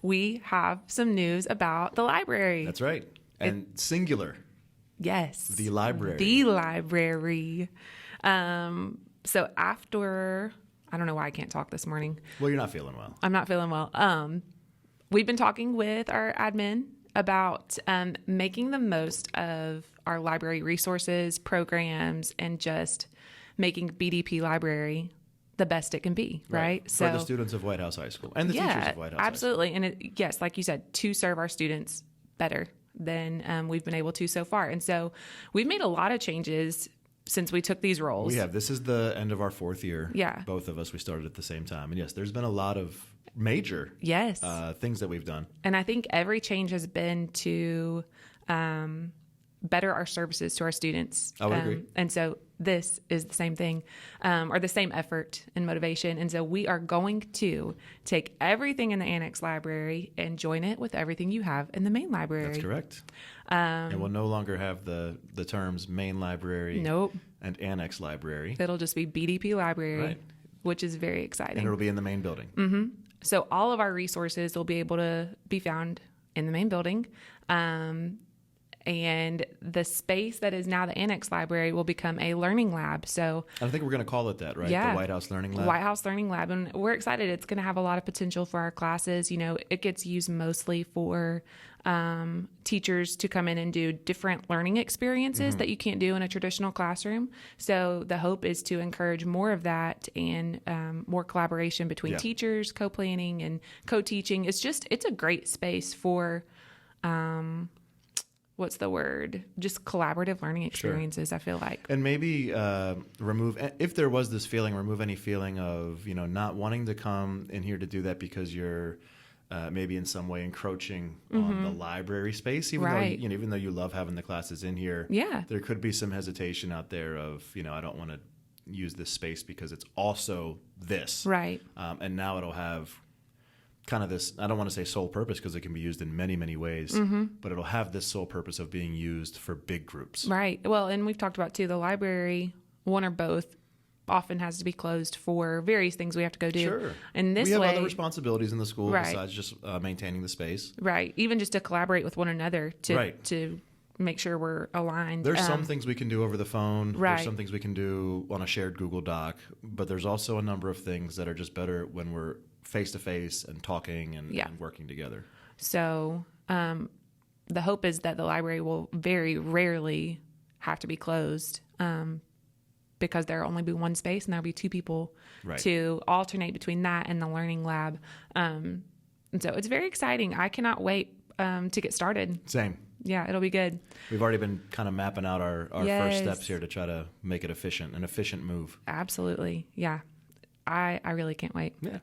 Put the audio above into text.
we have some news about the library. That's right. And singular. Yes. The library. The library. So after, I don't know why I can't talk this morning. Well, you're not feeling well. I'm not feeling well. We've been talking with our admin about making the most of our library resources, programs, and just making BDP Library the best it can be, right? For the students of White House High School and the teachers of White House absolutely. High School. And yes, like you said, to serve our students better than we've been able to so far. And so we've made a lot of changes since we took these roles. We have. This is the end of our 4th year. Yeah. Both of us, we started at the same time. And yes, there's been a lot of major things that we've done. And I think every change has been to better our services to our students. I would agree. And so this is the same thing, or the same effort and motivation. And so we are going to take everything in the Annex Library and join it with everything you have in the main library. That's correct. And we'll no longer have the terms main library and Annex Library. It'll just be BDP Library, right, which is very exciting. And it'll be in the main building. Mm-hmm. So all of our resources will be able to be found in the main building. And the space that is now the Annex Library will become a learning lab. So I think we're going to call it that, right? Yeah. The White House Learning Lab. White House Learning Lab. And we're excited. It's going to have a lot of potential for our classes. You know, it gets used mostly for teachers to come in and do different learning experiences that you can't do in a traditional classroom. So the hope is to encourage more of that and more collaboration between teachers, co-planning and co-teaching. It's a great space for what's the word? Just collaborative learning experiences, I feel like. And maybe remove, if there was this feeling, remove any feeling of, not wanting to come in here to do that because you're maybe in some way encroaching on the library space, even though you love having the classes in here. Yeah. There could be some hesitation out there of, I don't want to use this space because it's also this. Right. And now it'll have kind of this, I don't want to say sole purpose because it can be used in many, many ways, but it'll have this sole purpose of being used for big groups. Right. Well, and we've talked about too, the library, one or both, often has to be closed for various things we have to go do. Sure. And this we have way, other responsibilities in the school right, besides just maintaining the space. Right. Even just to collaborate with one another to make sure we're aligned. There's some things we can do over the phone. Right. There's some things we can do on a shared Google Doc, but there's also a number of things that are just better when we're face-to-face and talking and working together. So the hope is that the library will very rarely have to be closed because there'll only be one space and there'll be two people to alternate between that and the learning lab. And so it's very exciting. I cannot wait to get started. Same. Yeah, it'll be good. We've already been kind of mapping out our first steps here to try to make it an efficient move. Absolutely. Yeah. I really can't wait. Yeah.